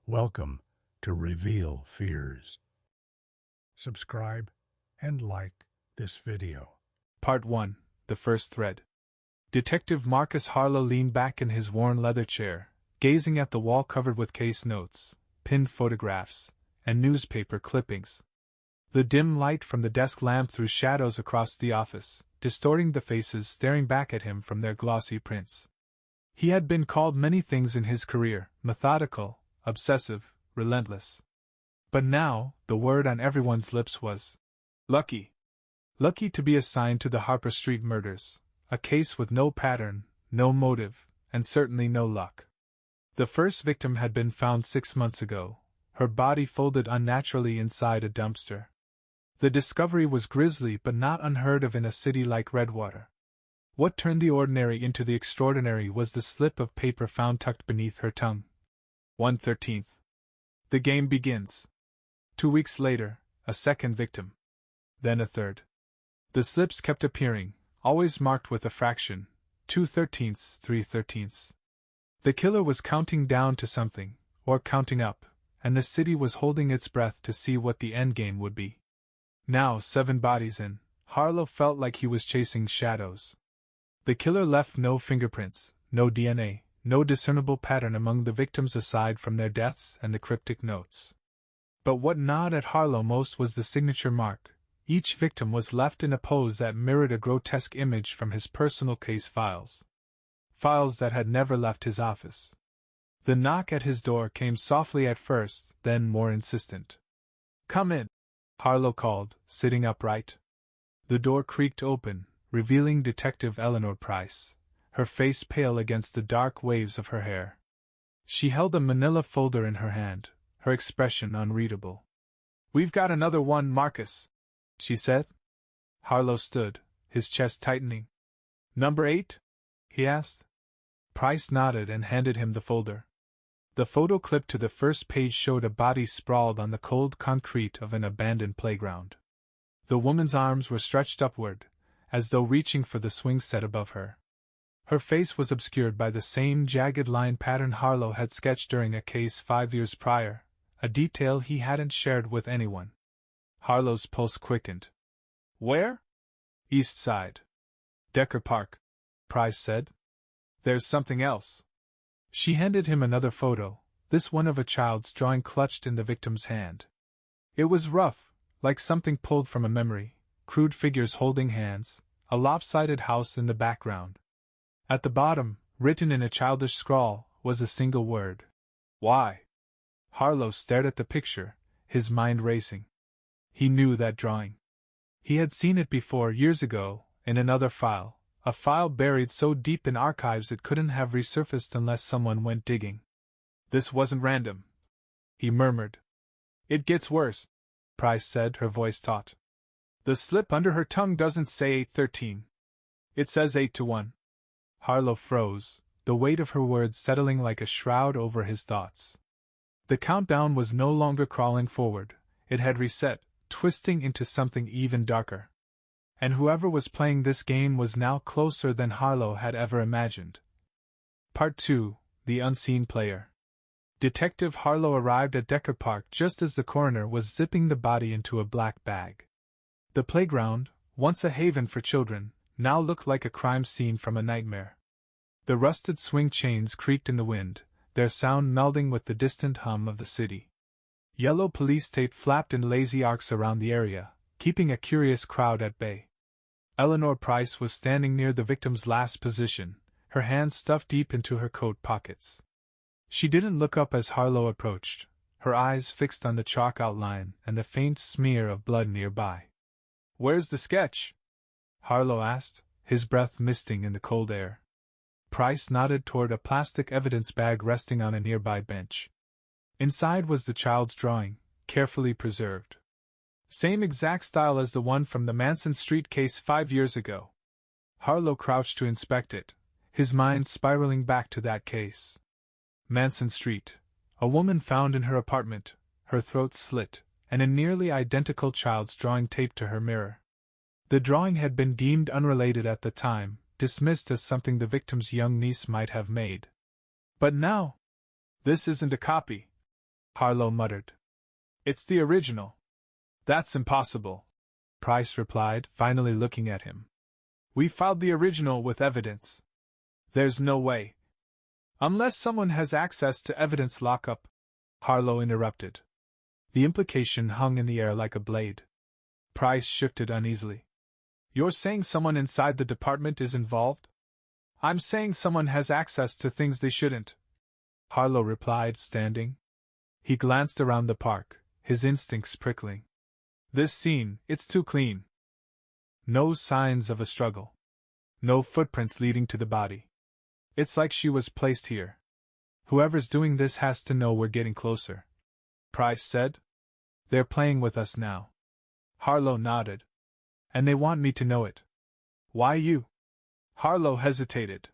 Welcome to Reveal Fears. Subscribe and like this video. Part 1. The First Thread. Detective Marcus Harlow leaned back in his worn leather chair, gazing at the wall covered with case notes, pinned photographs, and newspaper clippings. The dim light from the desk lamp threw shadows across the office, distorting the faces staring back at him from their glossy prints. He had been called many things in his career: methodical, obsessive, relentless. But now, the word on everyone's lips was lucky. Lucky to be assigned to the Harper Street murders, a case with no pattern, no motive, and certainly no luck. The first victim had been found 6 months ago, her body folded unnaturally inside a dumpster. The discovery was grisly but not unheard of in a city like Redwater. What turned the ordinary into the extraordinary was the slip of paper found tucked beneath her tongue. 1/13. The game begins. 2 weeks later, a second victim. Then a third. The slips kept appearing, always marked with a fraction, 2/13, 3/13. The killer was counting down to something, or counting up, and the city was holding its breath to see what the endgame would be. Now, 7 bodies in, Harlow felt like he was chasing shadows. The killer left no fingerprints, no DNA, no discernible pattern among the victims aside from their deaths and the cryptic notes. But what gnawed at Harlow most was the signature mark. Each victim was left in a pose that mirrored a grotesque image from his personal case files. Files that had never left his office. The knock at his door came softly at first, then more insistent. "Come in," Harlow called, sitting upright. The door creaked open, revealing Detective Eleanor Price, her face pale against the dark waves of her hair. She held a manila folder in her hand, her expression unreadable. "We've got another one, Marcus," she said. Harlow stood, his chest tightening. "Number 8? He asked. Price nodded and handed him the folder. The photo clipped to the first page showed a body sprawled on the cold concrete of an abandoned playground. The woman's arms were stretched upward, as though reaching for the swing set above her. Her face was obscured by the same jagged line pattern Harlow had sketched during a case 5 years prior, a detail he hadn't shared with anyone. Harlow's pulse quickened. "Where?" "East Side. Decker Park," Price said. "There's something else." She handed him another photo, this one of a child's drawing clutched in the victim's hand. It was rough, like something pulled from a memory, crude figures holding hands, a lopsided house in the background. At the bottom, written in a childish scrawl, was a single word. "Why?" Harlow stared at the picture, his mind racing. He knew that drawing. He had seen it before years ago, in another file, a file buried so deep in archives it couldn't have resurfaced unless someone went digging. "This wasn't random," he murmured. "It gets worse," Price said, her voice taut. "The slip under her tongue doesn't say 8/13. It says 8-1. Harlow froze, the weight of her words settling like a shroud over his thoughts. The countdown was no longer crawling forward, it had reset, twisting into something even darker. And whoever was playing this game was now closer than Harlow had ever imagined. Part 2. The Unseen Player. Detective Harlow arrived at Decker Park just as the coroner was zipping the body into a black bag. The playground, once a haven for children, now looked like a crime scene from a nightmare. The rusted swing chains creaked in the wind, their sound melding with the distant hum of the city. Yellow police tape flapped in lazy arcs around the area, keeping a curious crowd at bay. Eleanor Price was standing near the victim's last position, her hands stuffed deep into her coat pockets. She didn't look up as Harlow approached, her eyes fixed on the chalk outline and the faint smear of blood nearby. "Where's the sketch?" Harlow asked, his breath misting in the cold air. Price nodded toward a plastic evidence bag resting on a nearby bench. Inside was the child's drawing, carefully preserved. Same exact style as the one from the Manson Street case 5 years ago. Harlow crouched to inspect it, his mind spiraling back to that case. Manson Street. A woman found in her apartment, her throat slit, and a nearly identical child's drawing taped to her mirror. The drawing had been deemed unrelated at the time, dismissed as something the victim's young niece might have made. But now, "This isn't a copy," Harlow muttered. It's the original. That's impossible, Price replied, finally looking at him. We filed the original with evidence. There's no way. Unless someone has access to evidence lockup, Harlow interrupted. The implication hung in the air like a blade. Price shifted uneasily. You're saying someone inside the department is involved? I'm saying someone has access to things they shouldn't, Harlow replied, standing. He glanced around the park, his instincts prickling. This scene, it's too clean. No signs of a struggle. No footprints leading to the body. It's like she was placed here. Whoever's doing this has to know we're getting closer, Price said. They're playing with us now. Harlow nodded. And they want me to know it. Why you? Harlow hesitated.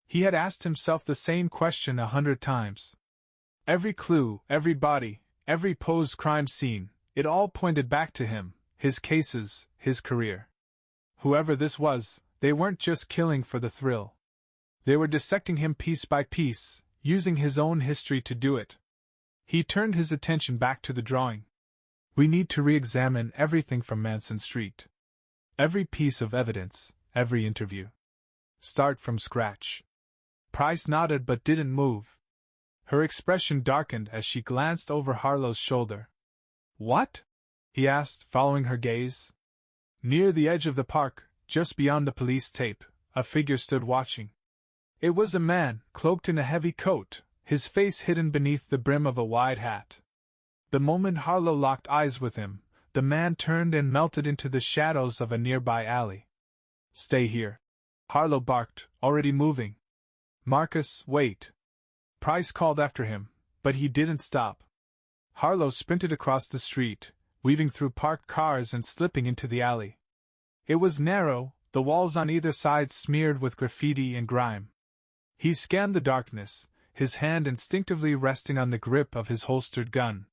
He had asked himself the same question 100 times. Every clue, every body, every posed crime scene, it all pointed back to him, his cases, his career. Whoever this was, they weren't just killing for the thrill. They were dissecting him piece by piece, using his own history to do it. He turned his attention back to the drawing. We need to re-examine everything from Manson Street. Every piece of evidence, every interview. Start from scratch. Price nodded but didn't move. Her expression darkened as she glanced over Harlow's shoulder. What? He asked, following her gaze. Near the edge of the park, just beyond the police tape, a figure stood watching. It was a man, cloaked in a heavy coat, his face hidden beneath the brim of a wide hat. The moment Harlow locked eyes with him, the man turned and melted into the shadows of a nearby alley. Stay here, Harlow barked, already moving. Marcus, wait. Price called after him, but he didn't stop. Harlow sprinted across the street, weaving through parked cars and slipping into the alley. It was narrow, the walls on either side smeared with graffiti and grime. He scanned the darkness, his hand instinctively resting on the grip of his holstered gun.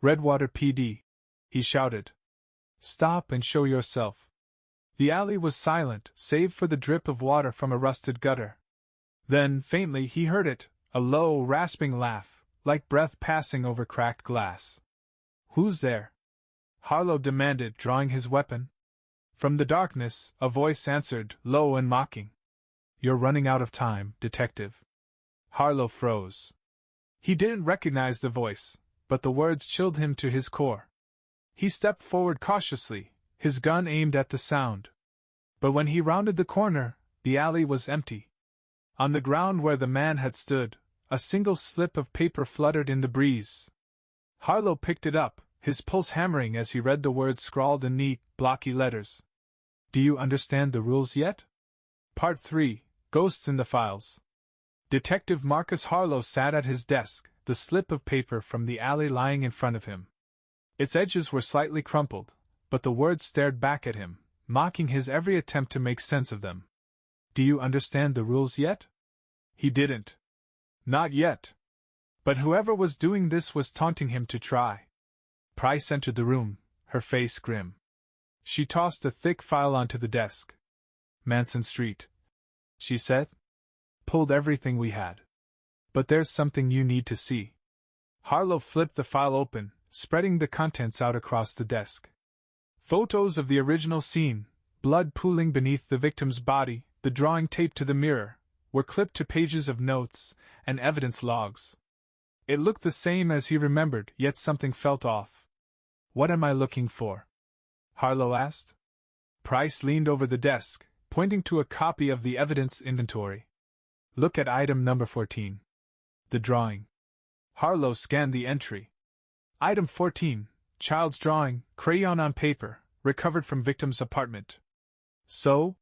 Redwater PD, he shouted. Stop and show yourself. The alley was silent, save for the drip of water from a rusted gutter. Then, faintly, he heard it, a low, rasping laugh, like breath passing over cracked glass. Who's there? Harlow demanded, drawing his weapon. From the darkness, a voice answered, low and mocking. You're running out of time, detective. Harlow froze. He didn't recognize the voice, but the words chilled him to his core. He stepped forward cautiously, his gun aimed at the sound. But when he rounded the corner, the alley was empty. On the ground where the man had stood, a single slip of paper fluttered in the breeze. Harlow picked it up, his pulse hammering as he read the words scrawled in neat, blocky letters. Do you understand the rules yet? Part 3, Ghosts in the Files. Detective Marcus Harlow sat at his desk, the slip of paper from the alley lying in front of him. Its edges were slightly crumpled, but the words stared back at him, mocking his every attempt to make sense of them. Do you understand the rules yet? He didn't. Not yet. But whoever was doing this was taunting him to try. Price entered the room, her face grim. She tossed a thick file onto the desk. Manson Street, she said. Pulled everything we had. But there's something you need to see. Harlow flipped the file open, spreading the contents out across the desk. Photos of the original scene, blood pooling beneath the victim's body, the drawing taped to the mirror, were clipped to pages of notes and evidence logs. It looked the same as he remembered, yet something felt off. What am I looking for? Harlow asked. Price leaned over the desk, pointing to a copy of the evidence inventory. Look at item number 14. The drawing. Harlow scanned the entry. Item 14, child's drawing, crayon on paper, recovered from victim's apartment. So,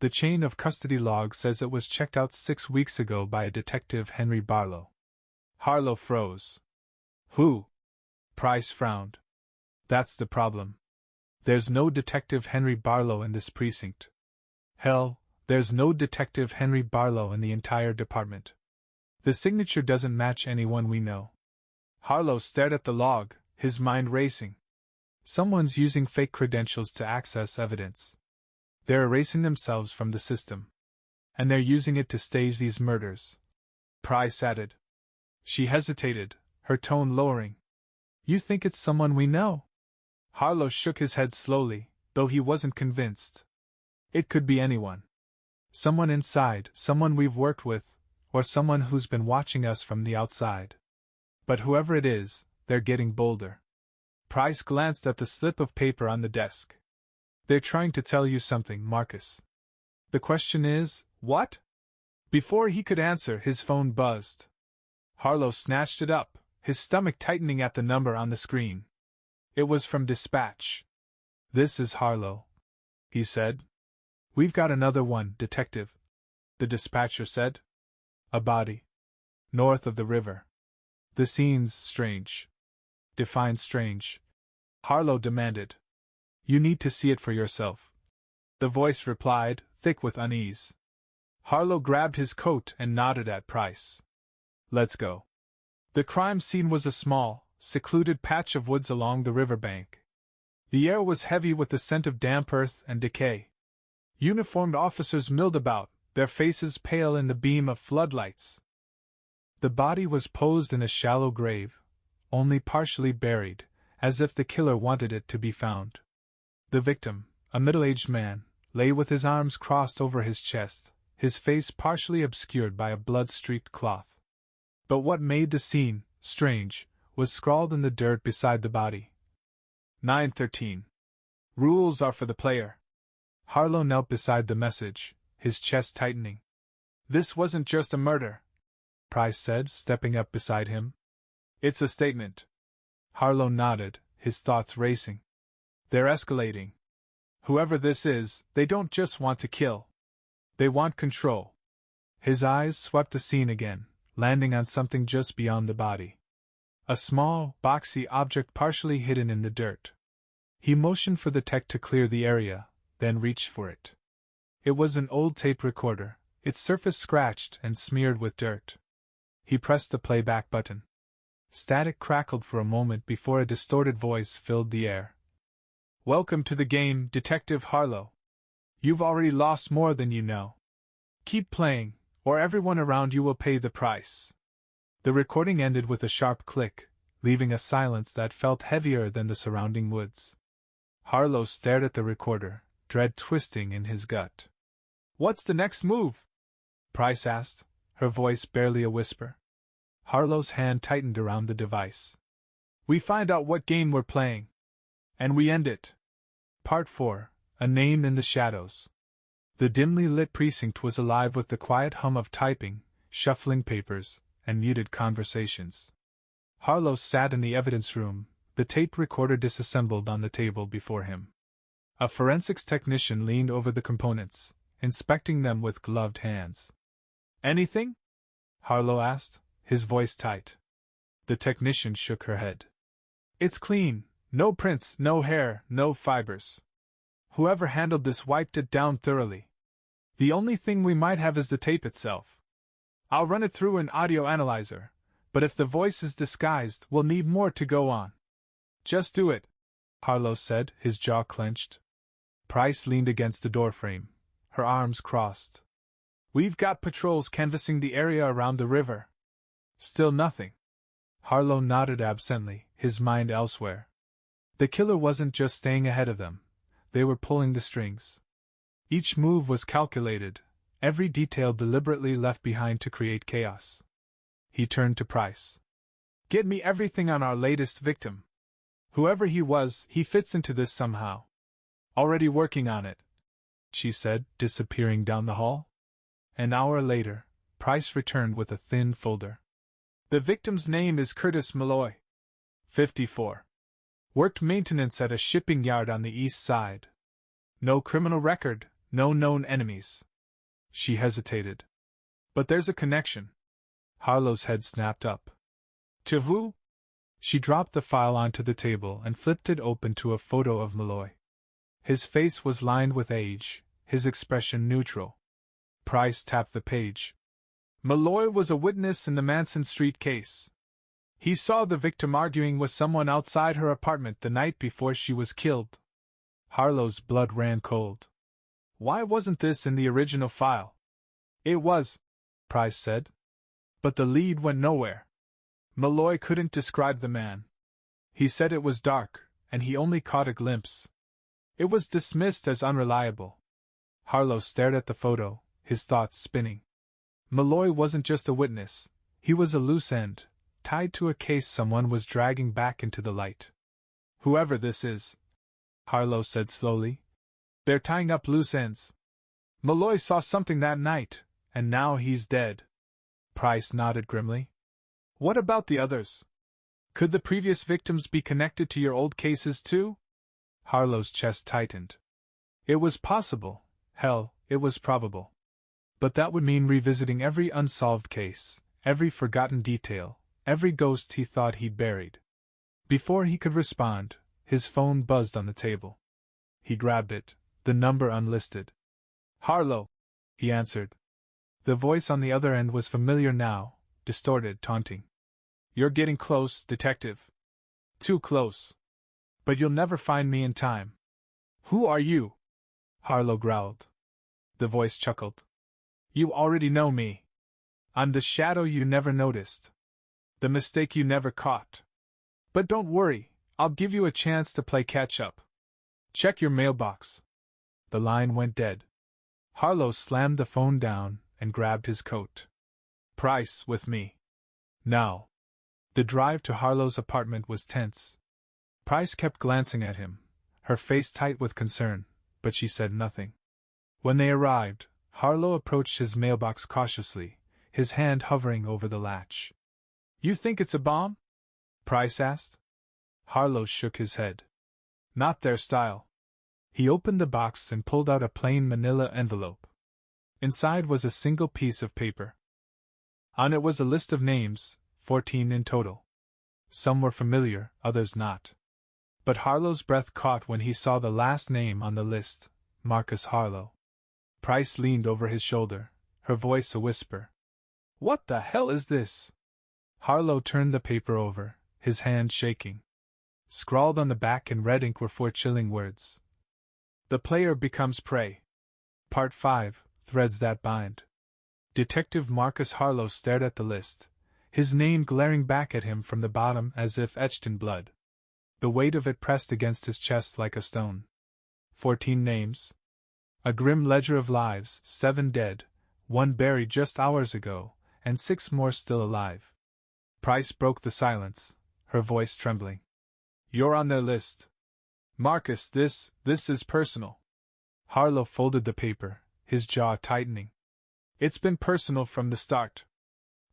the chain of custody log says it was checked out 6 weeks ago by a Detective Henry Barlow. Harlow froze. Who? Price frowned. That's the problem. There's no Detective Henry Barlow in this precinct. Hell, there's no Detective Henry Barlow in the entire department. The signature doesn't match anyone we know. Harlow stared at the log, his mind racing. Someone's using fake credentials to access evidence. They're erasing themselves from the system. And they're using it to stage these murders. Price added. She hesitated, her tone lowering. You think it's someone we know? Harlow shook his head slowly, though he wasn't convinced. It could be anyone. Someone inside, someone we've worked with, or someone who's been watching us from the outside. But whoever it is, they're getting bolder. Price glanced at the slip of paper on the desk. They're trying to tell you something, Marcus. The question is, what? Before he could answer, his phone buzzed. Harlow snatched it up, his stomach tightening at the number on the screen. It was from Dispatch. This is Harlow, he said. We've got another one, Detective, the dispatcher said. A body. North of the river. The scene's strange. Define strange. Harlow demanded. You need to see it for yourself. The voice replied, thick with unease. Harlow grabbed his coat and nodded at Price. Let's go. The crime scene was a small, secluded patch of woods along the riverbank. The air was heavy with the scent of damp earth and decay. Uniformed officers milled about, their faces pale in the beam of floodlights. The body was posed in a shallow grave, only partially buried, as if the killer wanted it to be found. The victim, a middle-aged man, lay with his arms crossed over his chest, his face partially obscured by a blood-streaked cloth. But what made the scene strange was scrawled in the dirt beside the body. 913. Rules are for the player. Harlow knelt beside the message, his chest tightening. This wasn't just a murder, Price said, stepping up beside him. It's a statement. Harlow nodded, his thoughts racing. They're escalating. Whoever this is, they don't just want to kill. They want control. His eyes swept the scene again, landing on something just beyond the body. A small, boxy object partially hidden in the dirt. He motioned for the tech to clear the area, then reached for it. It was an old tape recorder, its surface scratched and smeared with dirt. He pressed the playback button. Static crackled for a moment before a distorted voice filled the air. Welcome to the game, Detective Harlow. You've already lost more than you know. Keep playing, or everyone around you will pay the price. The recording ended with a sharp click, leaving a silence that felt heavier than the surrounding woods. Harlow stared at the recorder, dread twisting in his gut. What's the next move? Price asked, her voice barely a whisper. Harlow's hand tightened around the device. We find out what game we're playing. And we end it. Part 4. A Name in the Shadows. The dimly lit precinct was alive with the quiet hum of typing, shuffling papers, and muted conversations. Harlow sat in the evidence room, the tape recorder disassembled on the table before him. A forensics technician leaned over the components, inspecting them with gloved hands. Anything? Harlow asked, his voice tight. The technician shook her head. It's clean, no prints, no hair, no fibers. Whoever handled this wiped it down thoroughly. The only thing we might have is the tape itself. I'll run it through an audio analyzer, but if the voice is disguised, we'll need more to go on. Just do it, Harlow said, his jaw clenched. Price leaned against the doorframe, her arms crossed. We've got patrols canvassing the area around the river. Still nothing. Harlow nodded absently, his mind elsewhere. The killer wasn't just staying ahead of them. They were pulling the strings. Each move was calculated, every detail deliberately left behind to create chaos. He turned to Price. Get me everything on our latest victim. Whoever he was, he fits into this somehow. Already working on it, she said, disappearing down the hall. An hour later, Price returned with a thin folder. The victim's name is Curtis Malloy. 54. Worked maintenance at a shipping yard on the east side. No criminal record, no known enemies. She hesitated. But there's a connection. Harlow's head snapped up. To who? She dropped the file onto the table and flipped it open to a photo of Malloy. His face was lined with age, his expression neutral. Price tapped the page. Malloy was a witness in the Manson Street case. He saw the victim arguing with someone outside her apartment the night before she was killed. Harlow's blood ran cold. Why wasn't this in the original file? It was, Price said. But the lead went nowhere. Malloy couldn't describe the man. He said it was dark, and he only caught a glimpse. It was dismissed as unreliable. Harlow stared at the photo, his thoughts spinning. Malloy wasn't just a witness, he was a loose end, tied to a case someone was dragging back into the light. Whoever this is, Harlow said slowly, they're tying up loose ends. Malloy saw something that night, and now he's dead. Price nodded grimly. What about the others? Could the previous victims be connected to your old cases too? Harlow's chest tightened. It was possible, hell, it was probable. But that would mean revisiting every unsolved case, every forgotten detail, every ghost he thought he'd buried. Before he could respond, his phone buzzed on the table. He grabbed it, the number unlisted. Harlow, he answered. The voice on the other end was familiar now, distorted, taunting. You're getting close, detective. Too close. But you'll never find me in time. Who are you? Harlow growled. The voice chuckled. You already know me. I'm the shadow you never noticed. The mistake you never caught. But don't worry, I'll give you a chance to play catch-up. Check your mailbox. The line went dead. Harlow slammed the phone down and grabbed his coat. Price, with me. Now. The drive to Harlow's apartment was tense. Price kept glancing at him, her face tight with concern, but she said nothing. When they arrived, Harlow approached his mailbox cautiously, his hand hovering over the latch. You think it's a bomb? Price asked. Harlow shook his head. Not their style. He opened the box and pulled out a plain manila envelope. Inside was a single piece of paper. On it was a list of names, 14 in total. Some were familiar, others not. But Harlow's breath caught when he saw the last name on the list, Marcus Harlow. Price leaned over his shoulder, her voice a whisper. What the hell is this? Harlow turned the paper over, his hand shaking. Scrawled on the back in red ink were 4 chilling words. The player becomes prey. Part 5, Threads That Bind. Detective Marcus Harlow stared at the list, his name glaring back at him from the bottom as if etched in blood. The weight of it pressed against his chest like a stone. 14 names. A grim ledger of lives, 7 dead, 1 buried just hours ago, and 6 more still alive. Price broke the silence, her voice trembling. You're on their list. Marcus, this is personal. Harlow folded the paper, his jaw tightening. It's been personal from the start.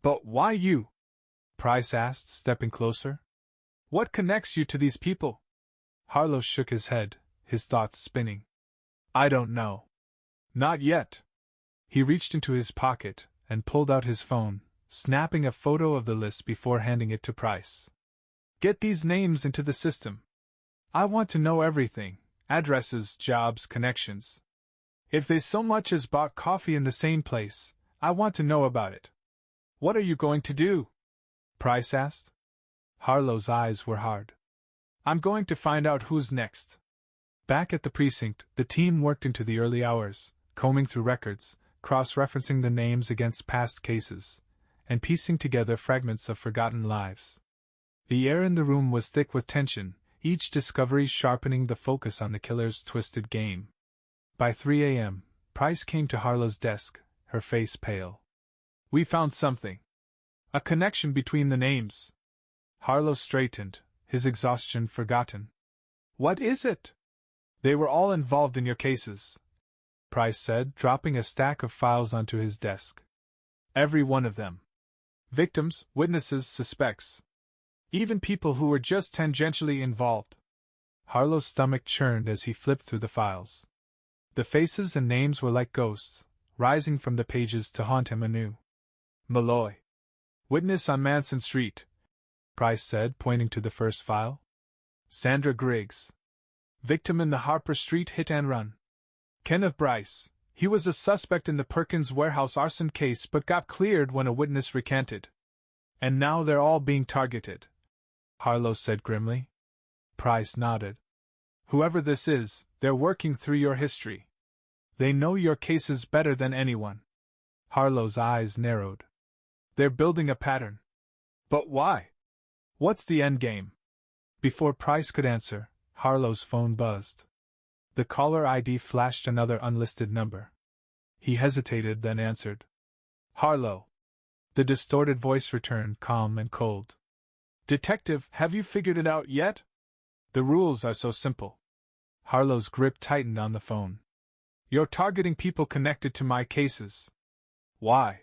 But why you? Price asked, stepping closer. What connects you to these people? Harlow shook his head, his thoughts spinning. I don't know. Not yet. He reached into his pocket and pulled out his phone, snapping a photo of the list before handing it to Price. Get these names into the system. I want to know everything, addresses, jobs, connections. If they so much as bought coffee in the same place, I want to know about it. What are you going to do? Price asked. Harlow's eyes were hard. I'm going to find out who's next. Back at the precinct, the team worked into the early hours, combing through records, cross-referencing the names against past cases, and piecing together fragments of forgotten lives. The air in the room was thick with tension, each discovery sharpening the focus on the killer's twisted game. By 3 a.m., Price came to Harlow's desk, her face pale. We found something. A connection between the names. Harlow straightened, his exhaustion forgotten. What is it? They were all involved in your cases, Price said, dropping a stack of files onto his desk. Every one of them. Victims, witnesses, suspects. Even people who were just tangentially involved. Harlow's stomach churned as he flipped through the files. The faces and names were like ghosts, rising from the pages to haunt him anew. Malloy. Witness on Manson Street, Price said, pointing to the first file. Sandra Griggs. Victim in the Harper Street hit-and-run. Kenneth Bryce. He was a suspect in the Perkins warehouse arson case but got cleared when a witness recanted. And now they're all being targeted, Harlow said grimly. Price nodded. Whoever this is, they're working through your history. They know your cases better than anyone. Harlow's eyes narrowed. They're building a pattern. But why? What's the endgame? Before Price could answer, Harlow's phone buzzed. The caller ID flashed another unlisted number. He hesitated, then answered. Harlow. The distorted voice returned, calm and cold. Detective, have you figured it out yet? The rules are so simple. Harlow's grip tightened on the phone. You're targeting people connected to my cases. Why?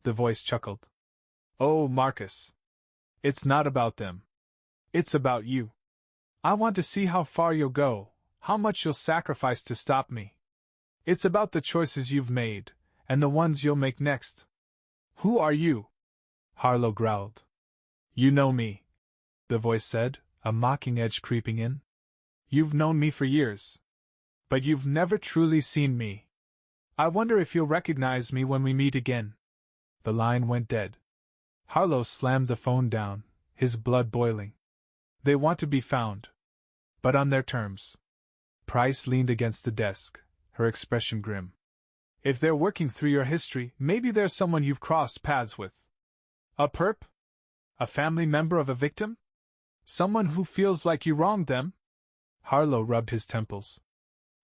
The voice chuckled. Oh, Marcus. It's not about them. It's about you. I want to see how far you'll go, how much you'll sacrifice to stop me. It's about the choices you've made, and the ones you'll make next. Who are you? Harlow growled. You know me, the voice said, a mocking edge creeping in. You've known me for years. But you've never truly seen me. I wonder if you'll recognize me when we meet again. The line went dead. Harlow slammed the phone down, his blood boiling. They want to be found. But on their terms. Price leaned against the desk, her expression grim. If they're working through your history, maybe there's someone you've crossed paths with. A perp? A family member of a victim? Someone who feels like you wronged them? Harlow rubbed his temples.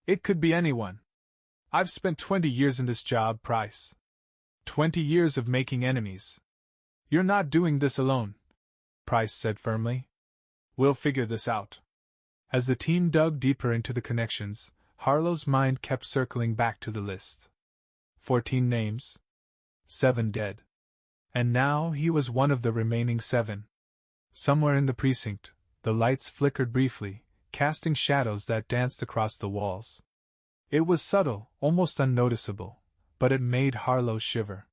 It could be anyone. I've spent 20 years in this job, Price. 20 years of making enemies. You're not doing this alone, Price said firmly. We'll figure this out. As the team dug deeper into the connections, Harlow's mind kept circling back to the list. 14 names. 7 dead. And now he was one of the remaining 7. Somewhere in the precinct, the lights flickered briefly, casting shadows that danced across the walls. It was subtle, almost unnoticeable, but it made Harlow shiver.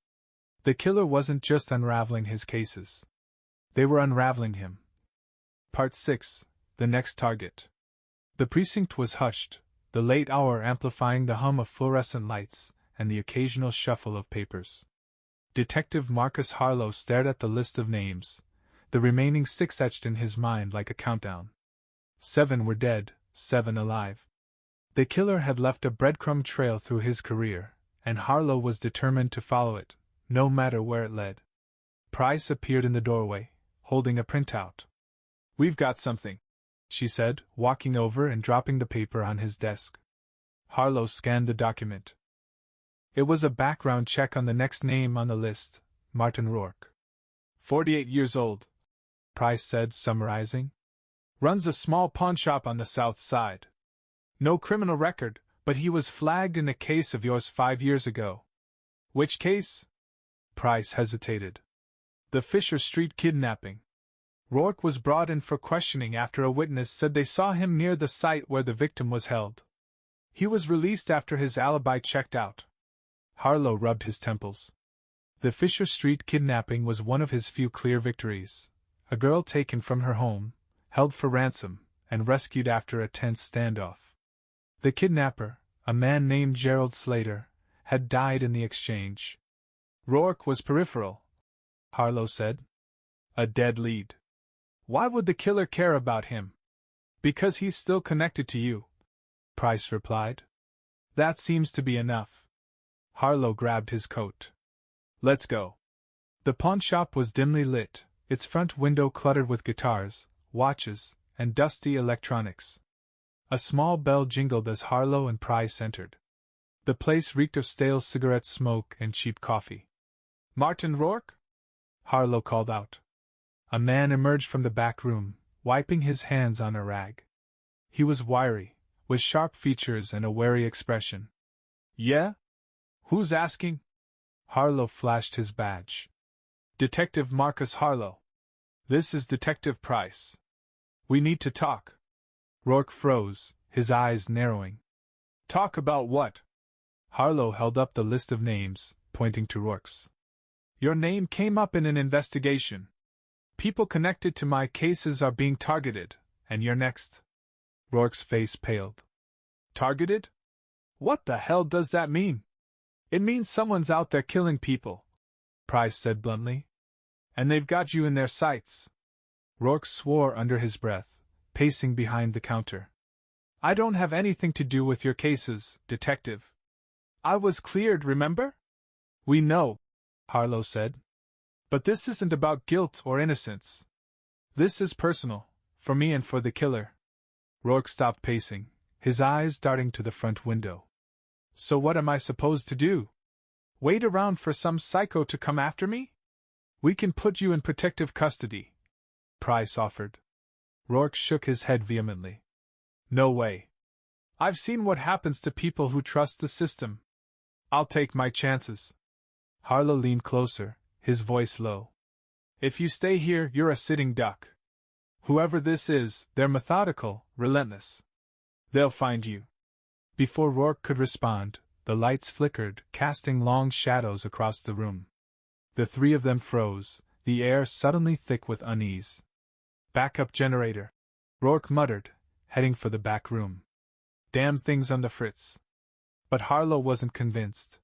The killer wasn't just unraveling his cases. They were unraveling him. Part 6. The next target. The precinct was hushed, the late hour amplifying the hum of fluorescent lights and the occasional shuffle of papers. Detective Marcus Harlow stared at the list of names, the remaining 6 etched in his mind like a countdown. 7 were dead, 7 alive. The killer had left a breadcrumb trail through his career, and Harlow was determined to follow it, no matter where it led. Price appeared in the doorway, holding a printout. We've got something, she said, walking over and dropping the paper on his desk. Harlow scanned the document. It was a background check on the next name on the list, Martin Rourke. 48 years old, Price said, summarizing. Runs a small pawnshop on the south side. No criminal record, but he was flagged in a case of yours 5 years ago. Which case? Price hesitated. The Fisher Street kidnapping. Rourke was brought in for questioning after a witness said they saw him near the site where the victim was held. He was released after his alibi checked out. Harlow rubbed his temples. The Fisher Street kidnapping was one of his few clear victories. A girl taken from her home, held for ransom, and rescued after a tense standoff. The kidnapper, a man named Gerald Slater, had died in the exchange. Rourke was peripheral, Harlow said. A dead lead. Why would the killer care about him? Because he's still connected to you, Price replied. That seems to be enough. Harlow grabbed his coat. Let's go. The pawnshop was dimly lit, its front window cluttered with guitars, watches, and dusty electronics. A small bell jingled as Harlow and Price entered. The place reeked of stale cigarette smoke and cheap coffee. Martin Rourke? Harlow called out. A man emerged from the back room, wiping his hands on a rag. He was wiry, with sharp features and a wary expression. Yeah? Who's asking? Harlow flashed his badge. Detective Marcus Harlow. This is Detective Price. We need to talk. Rourke froze, his eyes narrowing. Talk about what? Harlow held up the list of names, pointing to Rourke's. Your name came up in an investigation. People connected to my cases are being targeted, and you're next. Rourke's face paled. Targeted? What the hell does that mean? It means someone's out there killing people, Price said bluntly. And they've got you in their sights. Rourke swore under his breath, pacing behind the counter. I don't have anything to do with your cases, detective. I was cleared, remember? We know, Harlow said. But this isn't about guilt or innocence. This is personal, for me and for the killer. Rourke stopped pacing, his eyes darting to the front window. So what am I supposed to do? Wait around for some psycho to come after me? We can put you in protective custody, Price offered. Rourke shook his head vehemently. No way. I've seen what happens to people who trust the system. I'll take my chances. Harlow leaned closer, his voice low. If you stay here, you're a sitting duck. Whoever this is, they're methodical, relentless. They'll find you. Before Rourke could respond, the lights flickered, casting long shadows across the room. The three of them froze, the air suddenly thick with unease. Backup generator, Rourke muttered, heading for the back room. Damn thing's on the fritz. But Harlow wasn't convinced.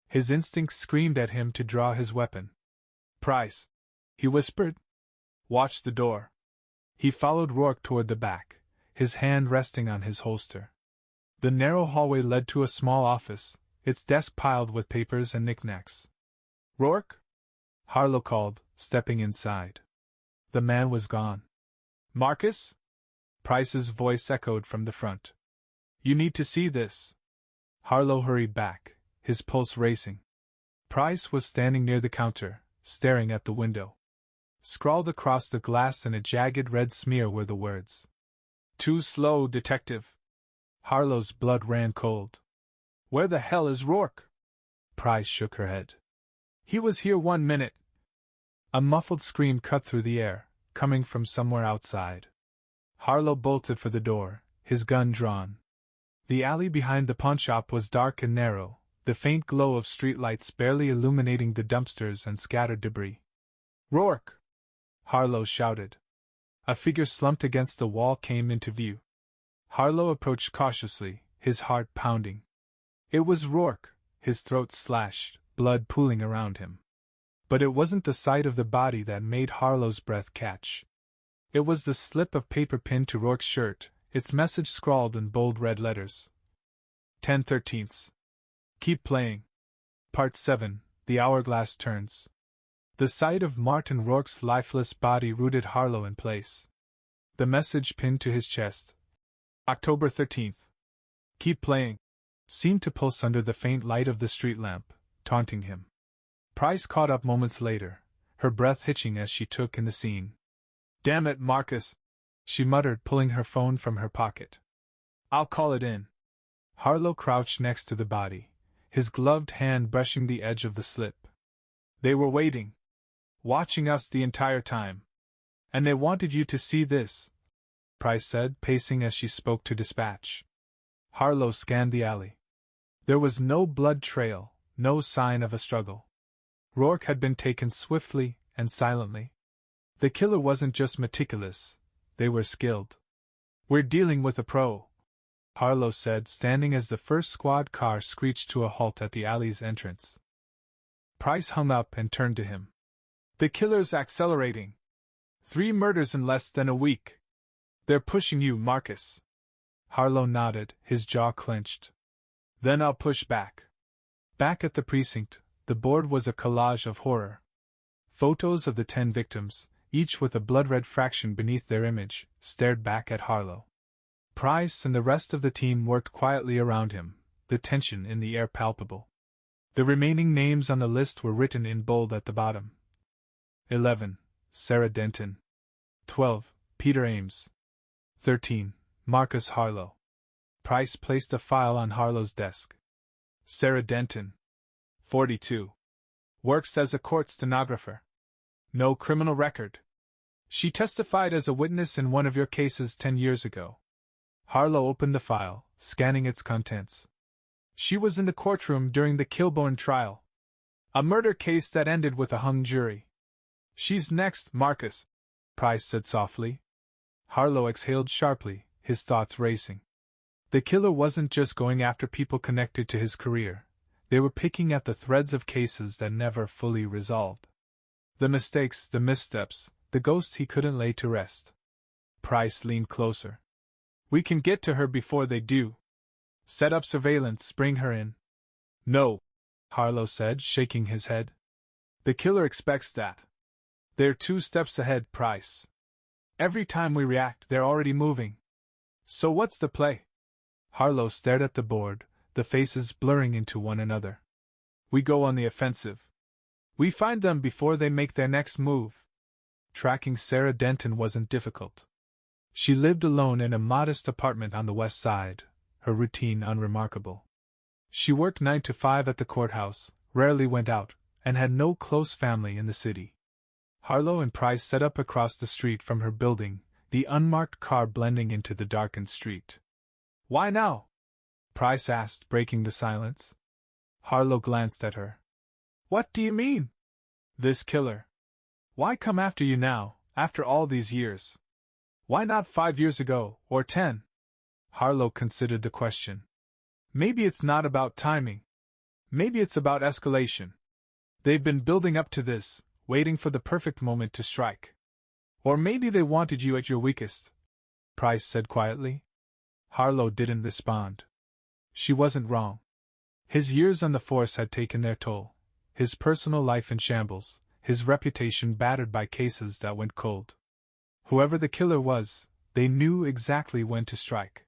His instincts screamed at him to draw his weapon. Price, he whispered. Watch the door. He followed Rourke toward the back, his hand resting on his holster. The narrow hallway led to a small office, its desk piled with papers and knickknacks. Rourke? Harlow called, stepping inside. The man was gone. Marcus? Price's voice echoed from the front. You need to see this. Harlow hurried back, his pulse racing. Price was standing near the counter, staring at the window. Scrawled across the glass in a jagged red smear were the words, "Too slow, detective." Harlow's blood ran cold. Where the hell is Rourke? Price shook her head. He was here 1 minute. A muffled scream cut through the air, coming from somewhere outside. Harlow bolted for the door, his gun drawn. The alley behind the pawnshop was dark and narrow, the faint glow of streetlights barely illuminating the dumpsters and scattered debris. Rourke! Harlow shouted. A figure slumped against the wall came into view. Harlow approached cautiously, his heart pounding. It was Rourke, his throat slashed, blood pooling around him. But it wasn't the sight of the body that made Harlow's breath catch. It was the slip of paper pinned to Rourke's shirt, its message scrawled in bold red letters. 10/13. Keep playing. Part 7, The Hourglass Turns. The sight of Martin Rourke's lifeless body rooted Harlow in place. The message pinned to his chest. October 13th. Keep playing. Seemed to pulse under the faint light of the street lamp, taunting him. Price caught up moments later, her breath hitching as she took in the scene. Damn it, Marcus, she muttered, pulling her phone from her pocket. I'll call it in. Harlow crouched next to the body, his gloved hand brushing the edge of the slip. They were waiting. Watching us the entire time. And they wanted you to see this, Price said, pacing as she spoke to dispatch. Harlow scanned the alley. There was no blood trail, no sign of a struggle. Rourke had been taken swiftly and silently. The killer wasn't just meticulous, they were skilled. We're dealing with a pro, Harlow said, standing as the first squad car screeched to a halt at the alley's entrance. Price hung up and turned to him. The killer's accelerating. 3 murders in less than a week. They're pushing you, Marcus. Harlow nodded, his jaw clenched. Then I'll push back. Back at the precinct, the board was a collage of horror. Photos of the 10 victims, each with a blood-red fraction beneath their image, stared back at Harlow. Price and the rest of the team worked quietly around him, the tension in the air palpable. The remaining names on the list were written in bold at the bottom. 11. Sarah Denton. 12. Peter Ames. 13. Marcus Harlow. Price placed a file on Harlow's desk. Sarah Denton. 42. Works as a court stenographer. No criminal record. She testified as a witness in one of your cases 10 years ago. Harlow opened the file, scanning its contents. She was in the courtroom during the Kilbourne trial. A murder case that ended with a hung jury. She's next, Marcus, Price said softly. Harlow exhaled sharply, his thoughts racing. The killer wasn't just going after people connected to his career. They were picking at the threads of cases that never fully resolved. The mistakes, the missteps, the ghosts he couldn't lay to rest. Price leaned closer. We can get to her before they do. Set up surveillance, bring her in. No, Harlow said, shaking his head. The killer expects that. They're 2 steps ahead, Price. Every time we react, they're already moving. So what's the play? Harlow stared at the board, the faces blurring into one another. We go on the offensive. We find them before they make their next move. Tracking Sarah Denton wasn't difficult. She lived alone in a modest apartment on the west side, her routine unremarkable. She worked 9 to 5 at the courthouse, rarely went out, and had no close family in the city. Harlow and Price set up across the street from her building, the unmarked car blending into the darkened street. Why now? Price asked, breaking the silence. Harlow glanced at her. What do you mean? This killer. Why come after you now, after all these years? Why not 5 years ago, or 10? Harlow considered the question. Maybe it's not about timing. Maybe it's about escalation. They've been building up to this, waiting for the perfect moment to strike. Or maybe they wanted you at your weakest, Price said quietly. Harlow didn't respond. She wasn't wrong. His years on the force had taken their toll, his personal life in shambles, his reputation battered by cases that went cold. Whoever the killer was, they knew exactly when to strike.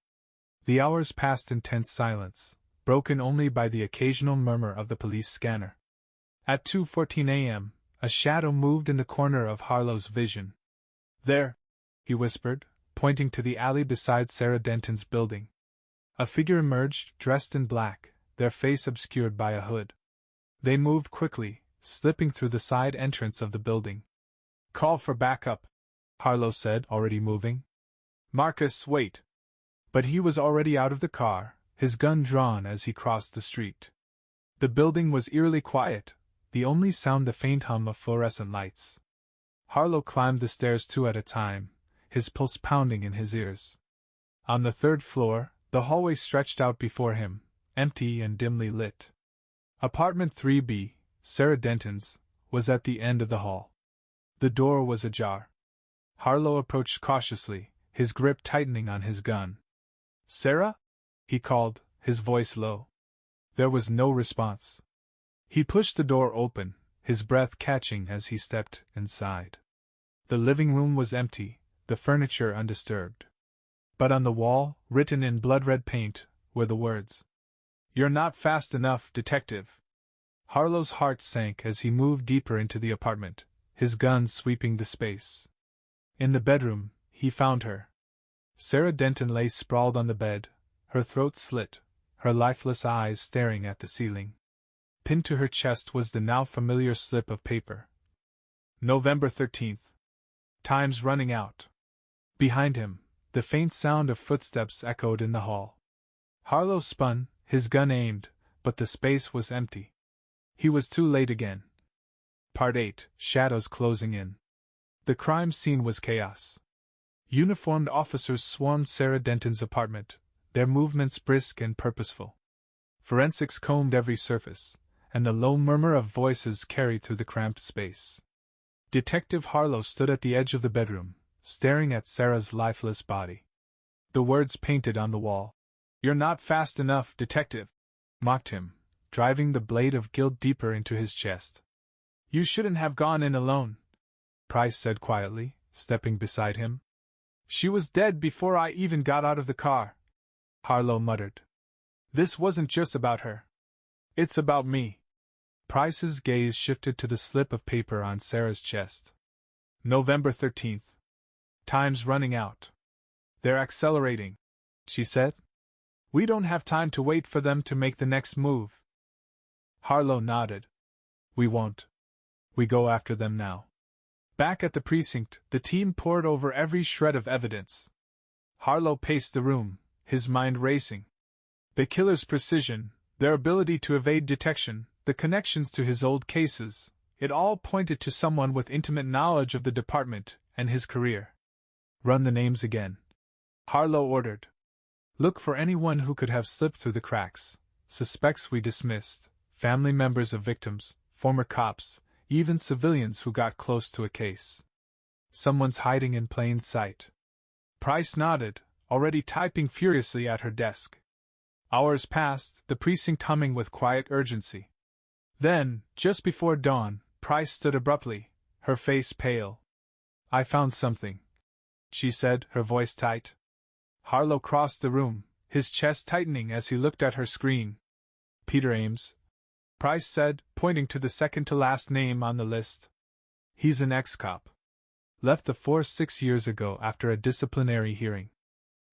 The hours passed in tense silence, broken only by the occasional murmur of the police scanner. At 2:14 a.m., a shadow moved in the corner of Harlow's vision. There, he whispered, pointing to the alley beside Sarah Denton's building. A figure emerged, dressed in black, their face obscured by a hood. They moved quickly, slipping through the side entrance of the building. Call for backup, Harlow said, already moving. Marcus, wait. But he was already out of the car, his gun drawn as he crossed the street. The building was eerily quiet, the only sound the faint hum of fluorescent lights. Harlow climbed the stairs 2 at a time, his pulse pounding in his ears. On the 3rd floor, the hallway stretched out before him, empty and dimly lit. Apartment 3B, Sarah Denton's, was at the end of the hall. The door was ajar. Harlow approached cautiously, his grip tightening on his gun. Sarah? He called, his voice low. There was no response. He pushed the door open, his breath catching as he stepped inside. The living room was empty, the furniture undisturbed. But on the wall, written in blood-red paint, were the words, "You're not fast enough, detective." Harlow's heart sank as he moved deeper into the apartment, his gun sweeping the space. In the bedroom, he found her. Sarah Denton lay sprawled on the bed, her throat slit, her lifeless eyes staring at the ceiling. Pinned to her chest was the now familiar slip of paper. November 13th. Time's running out. Behind him, the faint sound of footsteps echoed in the hall. Harlow spun, his gun aimed, but the space was empty. He was too late again. Part 8. Shadows closing in. The crime scene was chaos. Uniformed officers swarmed Sarah Denton's apartment, their movements brisk and purposeful. Forensics combed every surface, and the low murmur of voices carried through the cramped space. Detective Harlow stood at the edge of the bedroom, staring at Sarah's lifeless body. The words painted on the wall, "You're not fast enough, detective," mocked him, driving the blade of guilt deeper into his chest. "You shouldn't have gone in alone," Price said quietly, stepping beside him. "She was dead before I even got out of the car," Harlow muttered. "This wasn't just about her. It's about me." Price's gaze shifted to the slip of paper on Sarah's chest. November 13th. Time's running out. "They're accelerating," she said. "We don't have time to wait for them to make the next move." Harlow nodded. "We won't. We go after them now." Back at the precinct, the team pored over every shred of evidence. Harlow paced the room, his mind racing. The killer's precision, their ability to evade detection, the connections to his old cases, it all pointed to someone with intimate knowledge of the department and his career. "Run the names again," Harlow ordered. "Look for anyone who could have slipped through the cracks, suspects we dismissed, family members of victims, former cops, even civilians who got close to a case. Someone's hiding in plain sight." Price nodded, already typing furiously at her desk. Hours passed, the precinct humming with quiet urgency. Then, just before dawn, Price stood abruptly, her face pale. "I found something." she said, her voice tight. Harlow crossed the room, his chest tightening as he looked at her screen. Peter Ames, Price said, pointing to the second-to-last name on the list. He's an ex-cop. Left the force 6 years ago after a disciplinary hearing.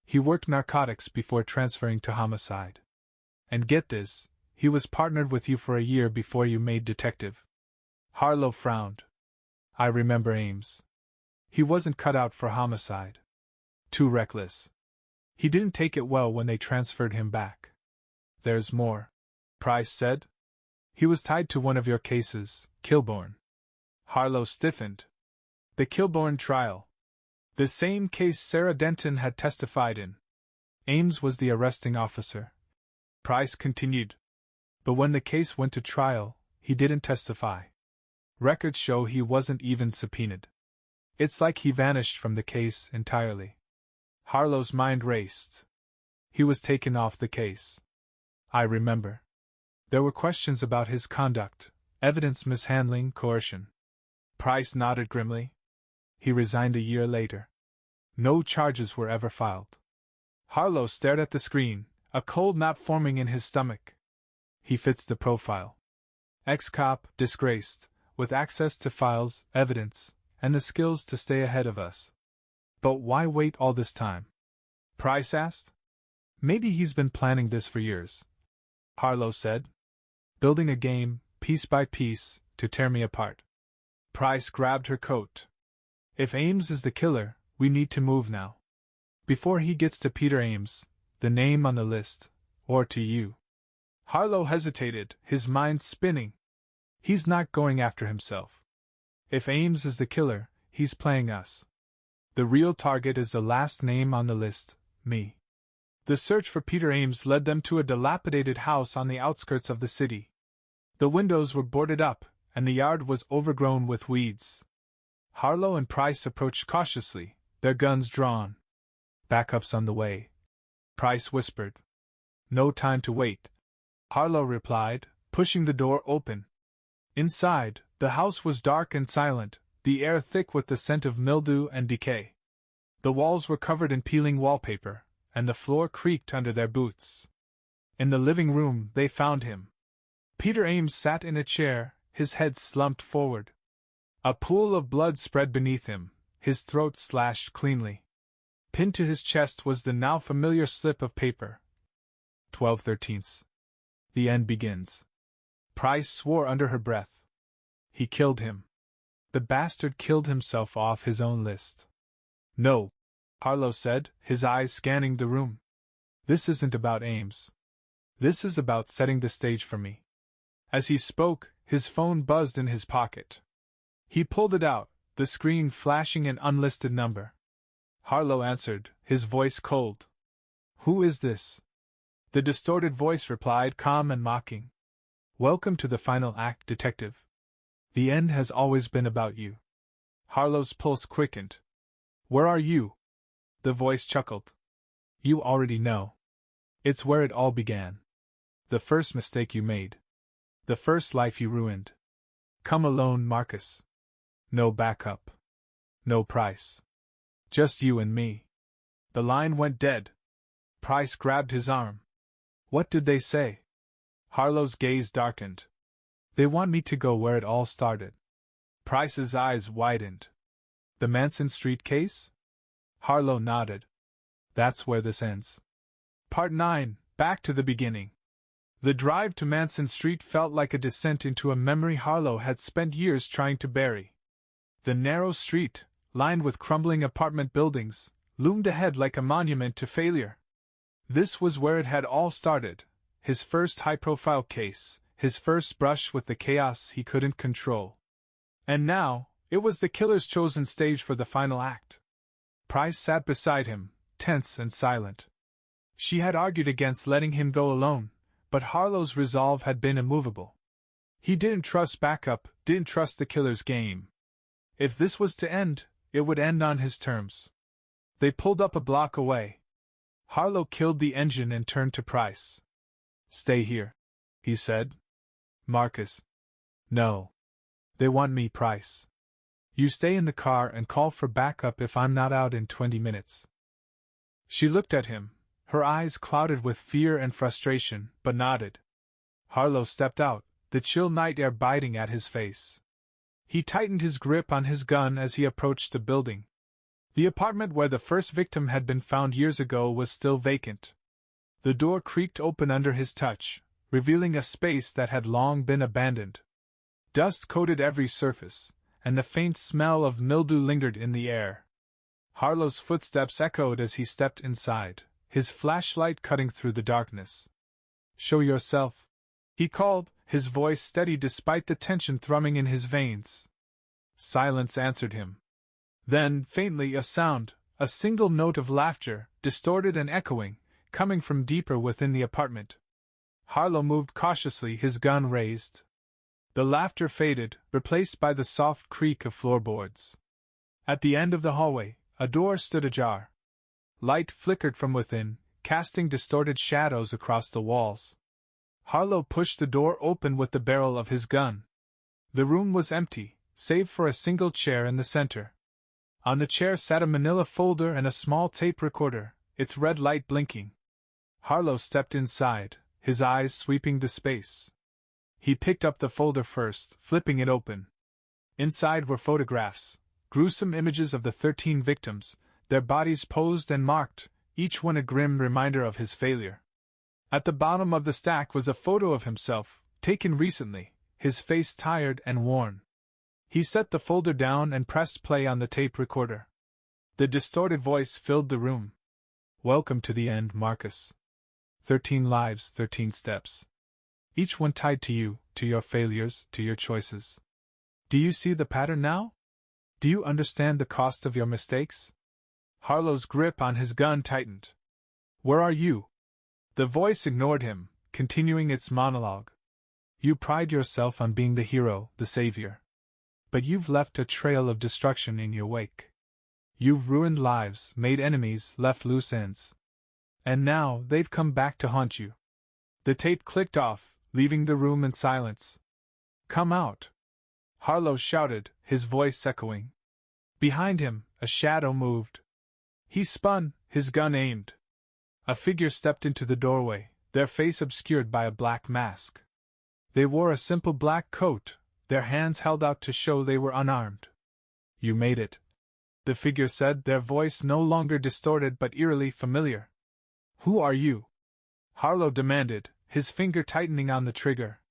He worked narcotics before transferring to homicide. And get this, he was partnered with you for a year before you made detective. Harlow frowned. I remember Ames. He wasn't cut out for homicide. Too reckless. He didn't take it well when they transferred him back. There's more, Price said. He was tied to one of your cases, Kilbourne. Harlow stiffened. The Kilbourne trial. The same case Sarah Denton had testified in. Ames was the arresting officer. Price continued. But when the case went to trial, he didn't testify. Records show he wasn't even subpoenaed. It's like he vanished from the case entirely. Harlow's mind raced. He was taken off the case. I remember. There were questions about his conduct, evidence mishandling, coercion. Price nodded grimly. He resigned a year later. No charges were ever filed. Harlow stared at the screen, a cold knot forming in his stomach. He fits the profile. Ex-cop, disgraced, with access to files, evidence, and the skills to stay ahead of us. But why wait all this time? Price asked. Maybe he's been planning this for years, Harlow said. Building a game, piece by piece, to tear me apart. Price grabbed her coat. If Ames is the killer, we need to move now. Before he gets to Peter Ames, the name on the list, or to you. Harlow hesitated, his mind spinning. He's not going after himself. If Ames is the killer, he's playing us. The real target is the last name on the list, me. The search for Peter Ames led them to a dilapidated house on the outskirts of the city. The windows were boarded up, and the yard was overgrown with weeds. Harlow and Price approached cautiously, their guns drawn. Backup's on the way, Price whispered. No time to wait, Harlow replied, pushing the door open. Inside, the house was dark and silent, the air thick with the scent of mildew and decay. The walls were covered in peeling wallpaper, and the floor creaked under their boots. In the living room, they found him. Peter Ames sat in a chair, his head slumped forward. A pool of blood spread beneath him, his throat slashed cleanly. Pinned to his chest was the now familiar slip of paper. 12/13. The end begins. Price swore under her breath. He killed him. The bastard killed himself off his own list. No, Harlow said, his eyes scanning the room. This isn't about Ames. This is about setting the stage for me. As he spoke, his phone buzzed in his pocket. He pulled it out, the screen flashing an unlisted number. Harlow answered, his voice cold. Who is this? The distorted voice replied, calm and mocking. Welcome to the final act, detective. The end has always been about you. Harlow's pulse quickened. Where are you? The voice chuckled. You already know. It's where it all began. The first mistake you made. The first life you ruined. Come alone, Marcus. No backup. No Price. Just you and me. The line went dead. Price grabbed his arm. What did they say? Harlow's gaze darkened. They want me to go where it all started. Price's eyes widened. The Manson Street case? Harlow nodded. That's where this ends. Part 9, back to the beginning. The drive to Manson Street felt like a descent into a memory Harlow had spent years trying to bury. The narrow street, lined with crumbling apartment buildings, loomed ahead like a monument to failure. This was where it had all started, his first high-profile case, his first brush with the chaos he couldn't control. And now, it was the killer's chosen stage for the final act. Price sat beside him, tense and silent. She had argued against letting him go alone, but Harlow's resolve had been immovable. He didn't trust backup, didn't trust the killer's game. If this was to end, it would end on his terms. They pulled up a block away. Harlow killed the engine and turned to Price. Stay here, he said. Marcus. No. They want me, Price. You stay in the car and call for backup if I'm not out in 20 minutes. She looked at him, her eyes clouded with fear and frustration, but nodded. Harlow stepped out, the chill night air biting at his face. He tightened his grip on his gun as he approached the building. The apartment where the first victim had been found years ago was still vacant. The door creaked open under his touch, revealing a space that had long been abandoned. Dust coated every surface, and the faint smell of mildew lingered in the air. Harlow's footsteps echoed as he stepped inside, his flashlight cutting through the darkness. "Show yourself," he called, his voice steady despite the tension thrumming in his veins. Silence answered him. Then, faintly, a sound, a single note of laughter, distorted and echoing, coming from deeper within the apartment. Harlow moved cautiously, his gun raised. The laughter faded, replaced by the soft creak of floorboards. At the end of the hallway, a door stood ajar. Light flickered from within, casting distorted shadows across the walls. Harlow pushed the door open with the barrel of his gun. The room was empty, save for a single chair in the center. On the chair sat a manila folder and a small tape recorder, its red light blinking. Harlow stepped inside, his eyes sweeping the space. He picked up the folder first, flipping it open. Inside were photographs, gruesome images of the 13 victims, their bodies posed and marked, each one a grim reminder of his failure. At the bottom of the stack was a photo of himself, taken recently, his face tired and worn. He set the folder down and pressed play on the tape recorder. The distorted voice filled the room. "Welcome to the end, Marcus. 13 lives, 13 steps. Each one tied to you, to your failures, to your choices. Do you see the pattern now? Do you understand the cost of your mistakes?" Harlow's grip on his gun tightened. "Where are you?" The voice ignored him, continuing its monologue. "You pride yourself on being the hero, the savior. But you've left a trail of destruction in your wake. You've ruined lives, made enemies, left loose ends. And now they've come back to haunt you." The tape clicked off, leaving the room in silence. "Come out!" Harlow shouted, his voice echoing. Behind him, a shadow moved. He spun, his gun aimed. A figure stepped into the doorway, their face obscured by a black mask. They wore a simple black coat, their hands held out to show they were unarmed. "You made it," the figure said, their voice no longer distorted but eerily familiar. "Who are you?" Harlow demanded, his finger tightening on the trigger.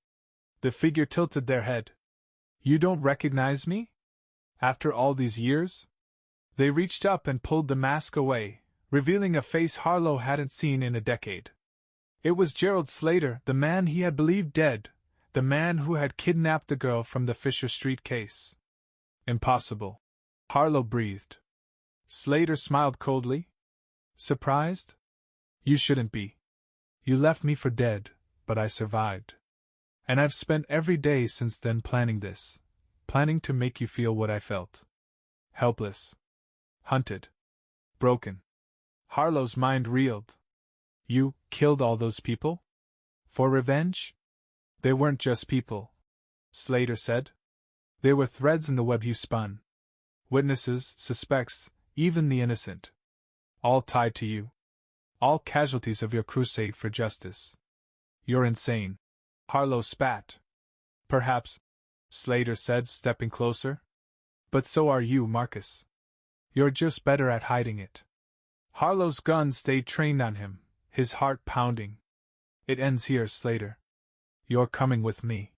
The figure tilted their head. "You don't recognize me? After all these years?" They reached up and pulled the mask away, revealing a face Harlow hadn't seen in a decade. It was Gerald Slater, the man he had believed dead, the man who had kidnapped the girl from the Fisher Street case. "Impossible," Harlow breathed. Slater smiled coldly. "Surprised? You shouldn't be. You left me for dead, but I survived. And I've spent every day since then planning this, planning to make you feel what I felt. Helpless. Hunted. Broken." Harlow's mind reeled. "You killed all those people? For revenge?" "They weren't just people," Slater said. "They were threads in the web you spun. Witnesses, suspects, even the innocent. All tied to you. All casualties of your crusade for justice. You're insane." Harlow spat. "Perhaps," Slater said, stepping closer. "But so are you, Marcus. You're just better at hiding it." Harlow's gun stayed trained on him, his heart pounding. "It ends here, Slater. You're coming with me."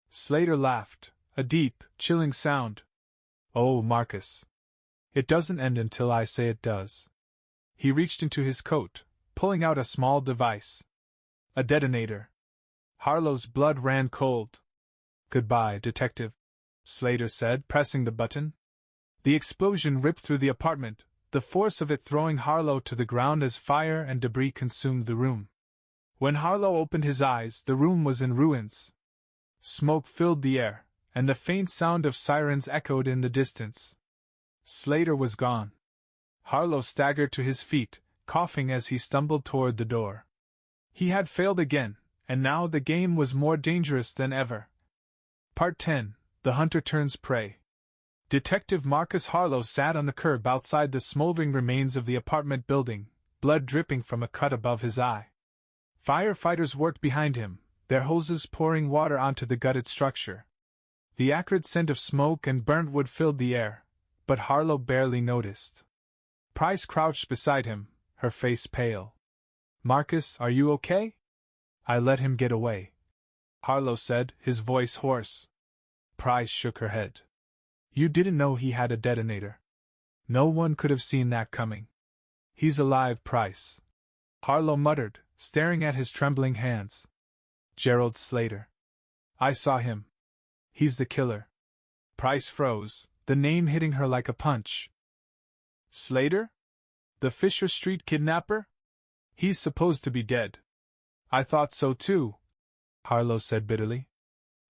Slater laughed, a deep, chilling sound. "Oh, Marcus. It doesn't end until I say it does." He reached into his coat, pulling out a small device. A detonator. Harlow's blood ran cold. "Goodbye, Detective," Slater said, pressing the button. The explosion ripped through the apartment, the force of it throwing Harlow to the ground as fire and debris consumed the room. When Harlow opened his eyes, the room was in ruins. Smoke filled the air, and the faint sound of sirens echoed in the distance. Slater was gone. Harlow staggered to his feet, coughing as he stumbled toward the door. He had failed again, and now the game was more dangerous than ever. Part 10: The Hunter Turns Prey. Detective Marcus Harlow sat on the curb outside the smoldering remains of the apartment building, blood dripping from a cut above his eye. Firefighters worked behind him, their hoses pouring water onto the gutted structure. The acrid scent of smoke and burnt wood filled the air, but Harlow barely noticed. Price crouched beside him, her face pale. "Marcus, are you okay?" "I let him get away," Harlow said, his voice hoarse. Price shook her head. "You didn't know he had a detonator. No one could have seen that coming." "He's alive, Price," Harlow muttered, staring at his trembling hands. "Gerald Slater. I saw him. He's the killer." Price froze, the name hitting her like a punch. "Slater? The Fisher Street kidnapper? He's supposed to be dead." "I thought so too," Harlow said bitterly.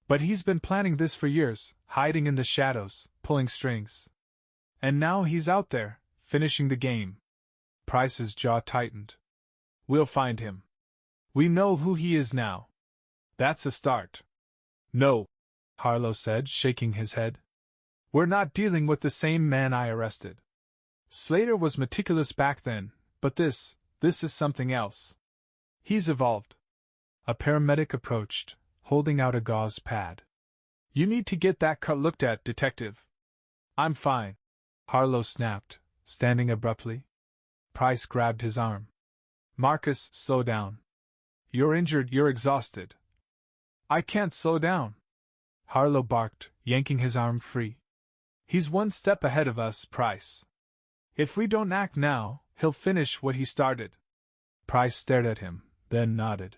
"But he's been planning this for years, hiding in the shadows, pulling strings. And now he's out there, finishing the game." Price's jaw tightened. "We'll find him. We know who he is now. That's a start." "No," Harlow said, shaking his head. "We're not dealing with the same man I arrested. Slater was meticulous back then, but this is something else. He's evolved." A paramedic approached, holding out a gauze pad. "You need to get that cut looked at, Detective." "I'm fine," Harlow snapped, standing abruptly. Price grabbed his arm. "Marcus, slow down. You're injured, you're exhausted." "I can't slow down," Harlow barked, yanking his arm free. "He's one step ahead of us, Price. If we don't act now, he'll finish what he started." Price stared at him, then nodded.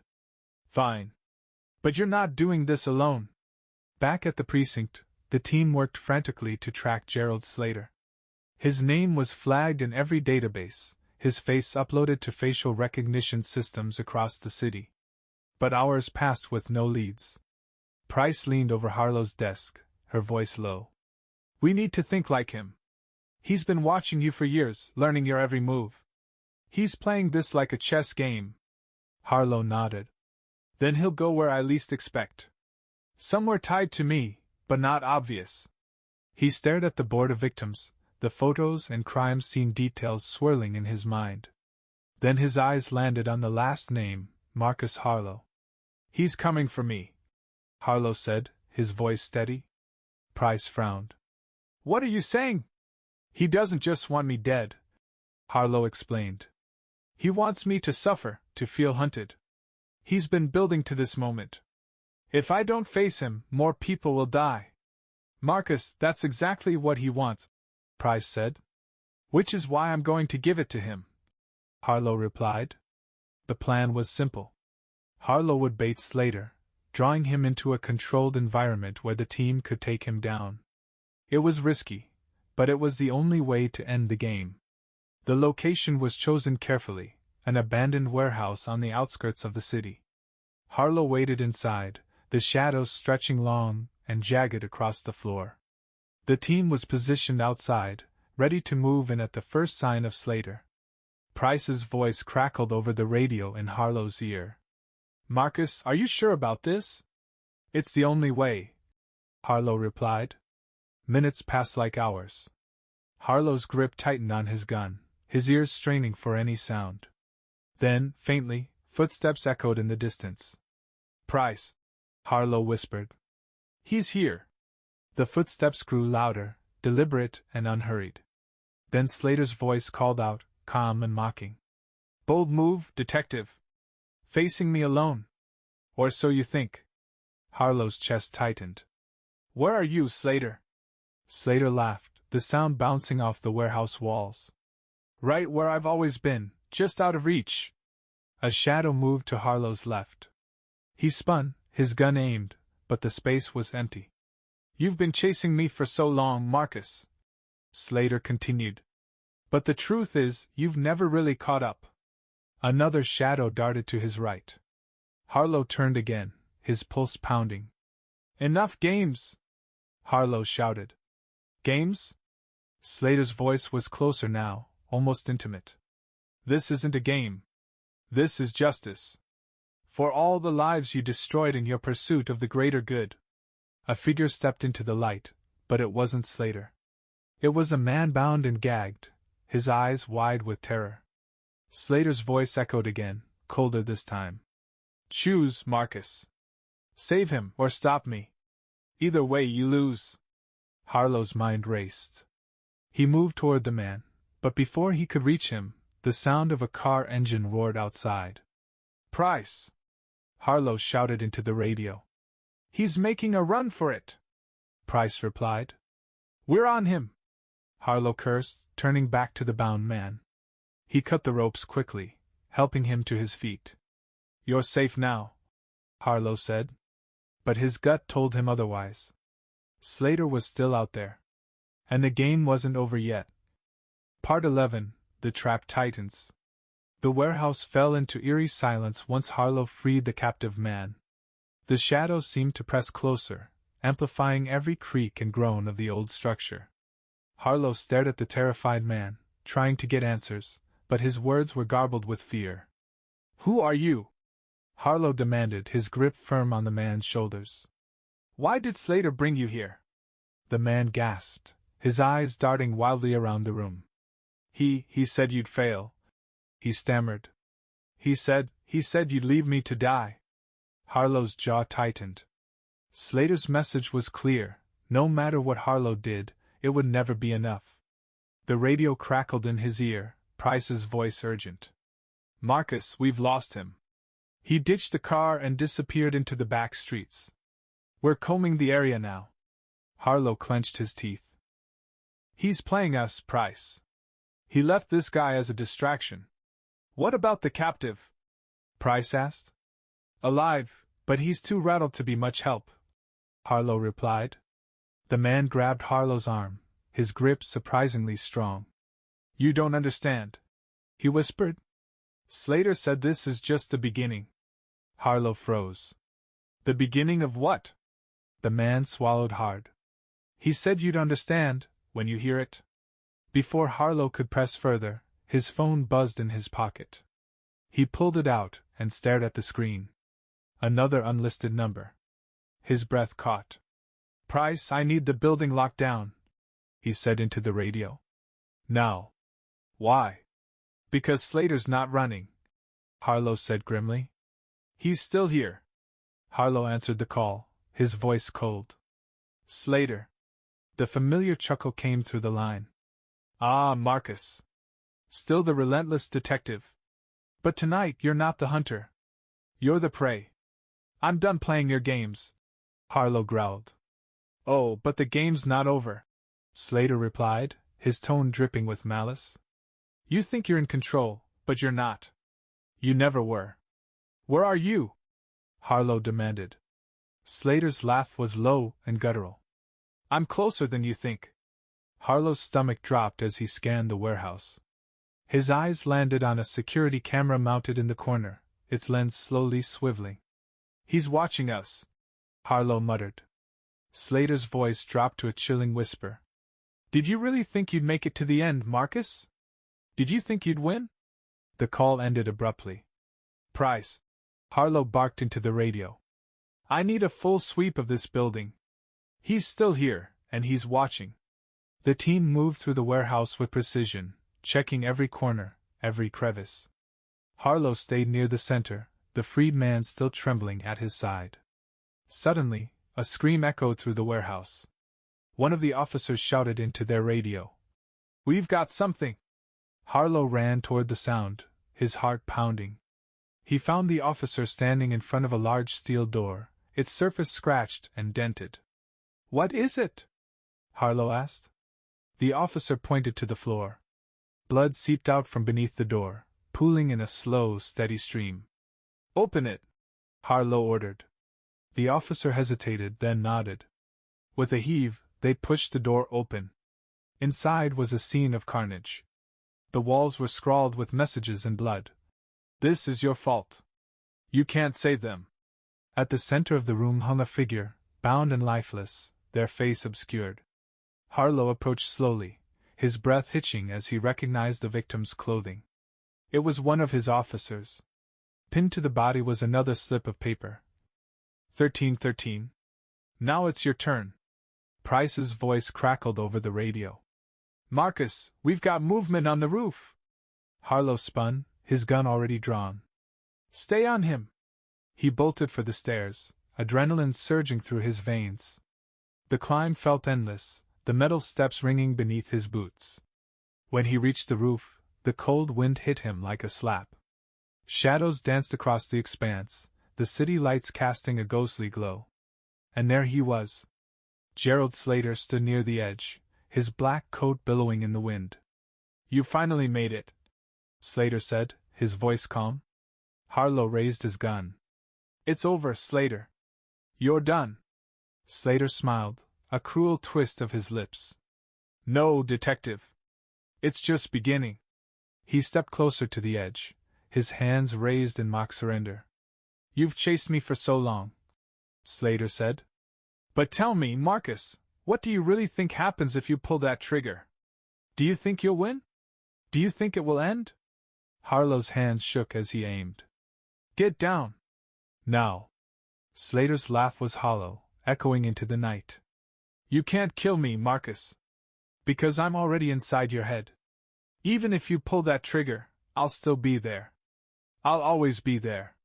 "Fine. But you're not doing this alone." Back at the precinct, the team worked frantically to track Gerald Slater. His name was flagged in every database, his face uploaded to facial recognition systems across the city. But hours passed with no leads. Price leaned over Harlow's desk, her voice low. "We need to think like him. He's been watching you for years, learning your every move. He's playing this like a chess game." Harlow nodded. "Then he'll go where I least expect. Somewhere tied to me, but not obvious." He stared at the board of victims, the photos and crime scene details swirling in his mind. Then his eyes landed on the last name, Marcus Harlow. "He's coming for me," Harlow said, his voice steady. Price frowned. "What are you saying?" "He doesn't just want me dead," Harlow explained. "He wants me to suffer, to feel hunted. He's been building to this moment. If I don't face him, more people will die." "Marcus, that's exactly what he wants," Price said. "Which is why I'm going to give it to him," Harlow replied. The plan was simple. Harlow would bait Slater, drawing him into a controlled environment where the team could take him down. It was risky, but it was the only way to end the game. The location was chosen carefully, an abandoned warehouse on the outskirts of the city. Harlow waited inside, the shadows stretching long and jagged across the floor. The team was positioned outside, ready to move in at the first sign of Slater. Price's voice crackled over the radio in Harlow's ear. "Marcus, are you sure about this?" "It's the only way," Harlow replied. Minutes passed like hours. Harlow's grip tightened on his gun, his ears straining for any sound. Then, faintly, footsteps echoed in the distance. "Price," Harlow whispered. "He's here." The footsteps grew louder, deliberate and unhurried. Then Slater's voice called out, calm and mocking. "Bold move, Detective. Facing me alone. Or so you think." Harlow's chest tightened. "Where are you, Slater?" Slater laughed, the sound bouncing off the warehouse walls. "Right where I've always been, just out of reach." A shadow moved to Harlow's left. He spun, his gun aimed, but the space was empty. "You've been chasing me for so long, Marcus," Slater continued. "But the truth is, you've never really caught up." Another shadow darted to his right. Harlow turned again, his pulse pounding. "Enough games!" Harlow shouted. "Games?" Slater's voice was closer now, almost intimate. "This isn't a game. This is justice. For all the lives you destroyed in your pursuit of the greater good." A figure stepped into the light, but it wasn't Slater. It was a man bound and gagged, his eyes wide with terror. Slater's voice echoed again, colder this time. Choose, Marcus. Save him or stop me. Either way you lose. Harlow's mind raced. He moved toward the man, but before he could reach him, the sound of a car engine roared outside. Price! Harlow shouted into the radio. He's making a run for it! Price replied. We're on him! Harlow cursed, turning back to the bound man. He cut the ropes quickly, helping him to his feet. You're safe now, Harlow said. But his gut told him otherwise. Slater was still out there. And the game wasn't over yet. Part 11, The Trap Tightens. The warehouse fell into eerie silence once Harlow freed the captive man. The shadows seemed to press closer, amplifying every creak and groan of the old structure. Harlow stared at the terrified man, trying to get answers, but his words were garbled with fear. Who are you? Harlow demanded, his grip firm on the man's shoulders. Why did Slater bring you here? The man gasped, his eyes darting wildly around the room. He said you'd fail. He stammered. He said you'd leave me to die. Harlow's jaw tightened. Slater's message was clear. No matter what Harlow did, it would never be enough. The radio crackled in his ear, Price's voice urgent. Marcus, we've lost him. He ditched the car and disappeared into the back streets. We're combing the area now. Harlow clenched his teeth. He's playing us, Price. He left this guy as a distraction. What about the captive? Price asked. Alive, but he's too rattled to be much help, Harlow replied. The man grabbed Harlow's arm, his grip surprisingly strong. You don't understand, he whispered. Slater said this is just the beginning. Harlow froze. The beginning of what? The man swallowed hard. He said you'd understand, when you hear it. Before Harlow could press further, his phone buzzed in his pocket. He pulled it out and stared at the screen. Another unlisted number. His breath caught. Price, I need the building locked down, he said into the radio. Now. Why? Because Slater's not running, Harlow said grimly. He's still here. Harlow answered the call, his voice cold. Slater. The familiar chuckle came through the line. Ah, Marcus. Still the relentless detective. But tonight you're not the hunter. You're the prey. I'm done playing your games, Harlow growled. Oh, but the game's not over, Slater replied, his tone dripping with malice. You think you're in control, but you're not. You never were. Where are you? Harlow demanded. Slater's laugh was low and guttural. I'm closer than you think. Harlow's stomach dropped as he scanned the warehouse. His eyes landed on a security camera mounted in the corner, its lens slowly swiveling. He's watching us, Harlow muttered. Slater's voice dropped to a chilling whisper. Did you really think you'd make it to the end, Marcus? Did you think you'd win? The call ended abruptly. Price, Harlow barked into the radio. I need a full sweep of this building. He's still here, and he's watching. The team moved through the warehouse with precision, checking every corner, every crevice. Harlow stayed near the center, the freed man still trembling at his side. Suddenly, a scream echoed through the warehouse. One of the officers shouted into their radio. We've got something! Harlow ran toward the sound, his heart pounding. He found the officer standing in front of a large steel door, its surface scratched and dented. What is it? Harlow asked. The officer pointed to the floor. Blood seeped out from beneath the door, pooling in a slow, steady stream. Open it, Harlow ordered. The officer hesitated, then nodded. With a heave, they pushed the door open. Inside was a scene of carnage. The walls were scrawled with messages in blood. This is your fault. You can't save them. At the center of the room hung a figure, bound and lifeless, their face obscured. Harlow approached slowly, his breath hitching as he recognized the victim's clothing. It was one of his officers. Pinned to the body was another slip of paper. 1313. Now it's your turn. Price's voice crackled over the radio. Marcus, we've got movement on the roof! Harlow spun, his gun already drawn. Stay on him! He bolted for the stairs, adrenaline surging through his veins. The climb felt endless, the metal steps ringing beneath his boots. When he reached the roof, the cold wind hit him like a slap. Shadows danced across the expanse, the city lights casting a ghostly glow. And there he was. Gerald Slater stood near the edge, his black coat billowing in the wind. You finally made it, Slater said, his voice calm. Harlow raised his gun. It's over, Slater. You're done. Slater smiled, a cruel twist of his lips. No, Detective. It's just beginning. He stepped closer to the edge, his hands raised in mock surrender. You've chased me for so long, Slater said. But tell me, Marcus, what do you really think happens if you pull that trigger? Do you think you'll win? Do you think it will end? Harlow's hands shook as he aimed. Get down. Now. Slater's laugh was hollow, echoing into the night. You can't kill me, Marcus. Because I'm already inside your head. Even if you pull that trigger, I'll still be there. I'll always be there.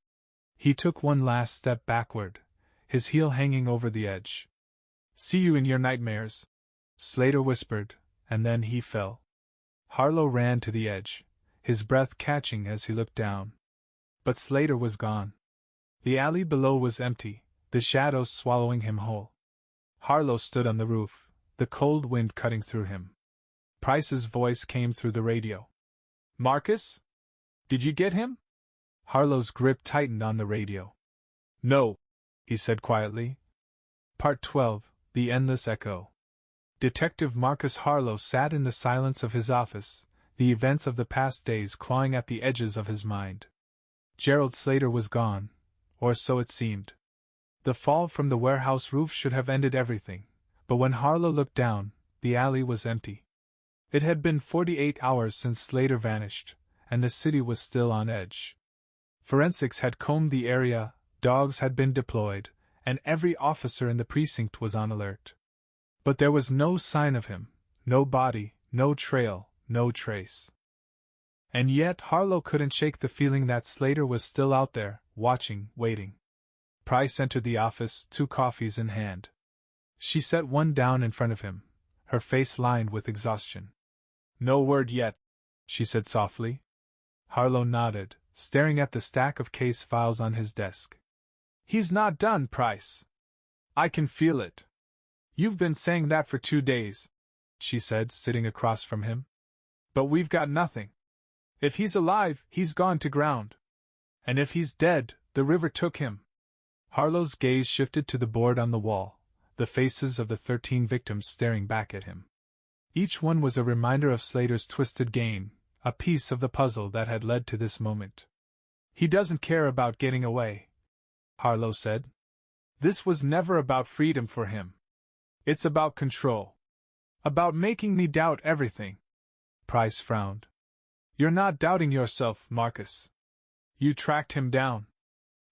He took one last step backward, his heel hanging over the edge. See you in your nightmares, Slater whispered, and then he fell. Harlow ran to the edge, his breath catching as he looked down. But Slater was gone. The alley below was empty, the shadows swallowing him whole. Harlow stood on the roof, the cold wind cutting through him. Price's voice came through the radio. Marcus? Did you get him? Harlow's grip tightened on the radio. No, he said quietly. Part 12, The Endless Echo. Detective Marcus Harlow sat in the silence of his office, the events of the past days clawing at the edges of his mind. Gerald Slater was gone, or so it seemed. The fall from the warehouse roof should have ended everything, but when Harlow looked down, the alley was empty. It had been 48 hours since Slater vanished, and the city was still on edge. Forensics had combed the area, dogs had been deployed, and every officer in the precinct was on alert. But there was no sign of him, no body, no trail, no trace. And yet Harlow couldn't shake the feeling that Slater was still out there, watching, waiting. Price entered the office, 2 coffees in hand. She set one down in front of him, her face lined with exhaustion. No word yet, she said softly. Harlow nodded, staring at the stack of case files on his desk. He's not done, Price. I can feel it. You've been saying that for 2 days, she said, sitting across from him. But we've got nothing. If he's alive, he's gone to ground. And if he's dead, the river took him. Harlow's gaze shifted to the board on the wall, the faces of the 13 victims staring back at him. Each one was a reminder of Slater's twisted game, a piece of the puzzle that had led to this moment. He doesn't care about getting away, Harlow said. This was never about freedom for him. It's about control. About making me doubt everything. Price frowned. You're not doubting yourself, Marcus. You tracked him down.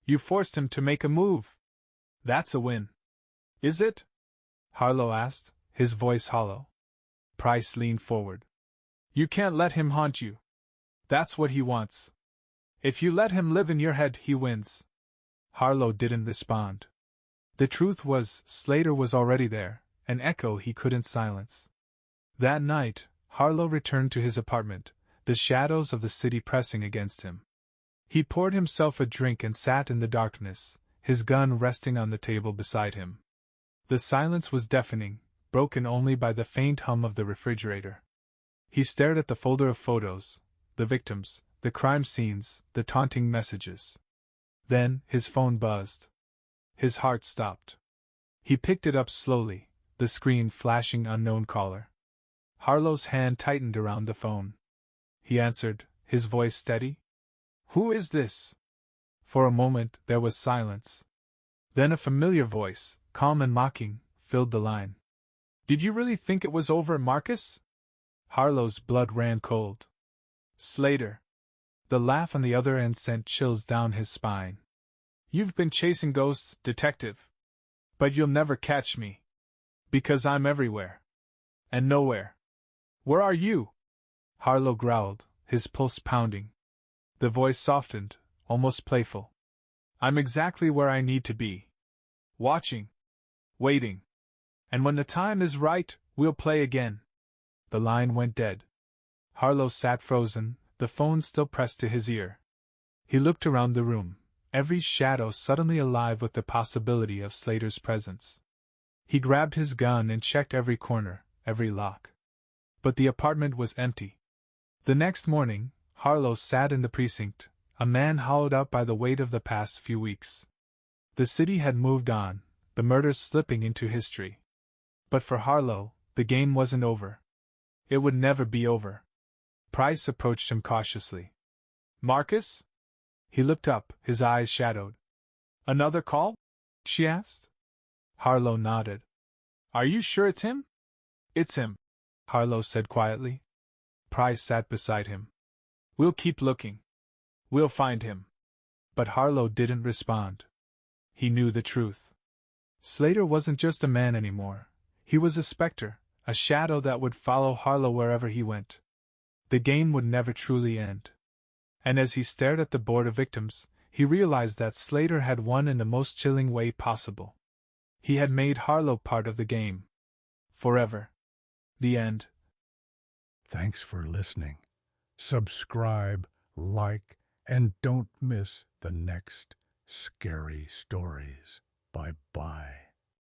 You forced him to make a move. That's a win. Is it? Harlow asked, his voice hollow. Price leaned forward. You can't let him haunt you. That's what he wants. If you let him live in your head, he wins. Harlow didn't respond. The truth was, Slater was already there, an echo he couldn't silence. That night, Harlow returned to his apartment, the shadows of the city pressing against him. He poured himself a drink and sat in the darkness, his gun resting on the table beside him. The silence was deafening, broken only by the faint hum of the refrigerator. He stared at the folder of photos, the victims, the crime scenes, the taunting messages. Then, his phone buzzed. His heart stopped. He picked it up slowly, the screen flashing unknown caller. Harlow's hand tightened around the phone. He answered, his voice steady. Who is this? For a moment, there was silence. Then a familiar voice, calm and mocking, filled the line. Did you really think it was over, Marcus? Harlow's blood ran cold. Slater. The laugh on the other end sent chills down his spine. You've been chasing ghosts, Detective. But you'll never catch me. Because I'm everywhere. And nowhere. Where are you? Harlow growled, his pulse pounding. The voice softened, almost playful. I'm exactly where I need to be. Watching. Waiting. And when the time is right, we'll play again. The line went dead. Harlow sat frozen, the phone still pressed to his ear. He looked around the room, every shadow suddenly alive with the possibility of Slater's presence. He grabbed his gun and checked every corner, every lock. But the apartment was empty. The next morning, Harlow sat in the precinct, a man hollowed out by the weight of the past few weeks. The city had moved on, the murders slipping into history. But for Harlow, the game wasn't over. It would never be over. Price approached him cautiously. Marcus? He looked up, his eyes shadowed. Another call? She asked. Harlow nodded. Are you sure it's him? It's him, Harlow said quietly. Price sat beside him. We'll keep looking. We'll find him. But Harlow didn't respond. He knew the truth. Slater wasn't just a man anymore. He was a specter, a shadow that would follow Harlow wherever he went. The game would never truly end. And as he stared at the board of victims, he realized that Slater had won in the most chilling way possible. He had made Harlow part of the game. Forever. The end. Thanks for listening. Subscribe, like, and don't miss the next scary stories. Bye-bye.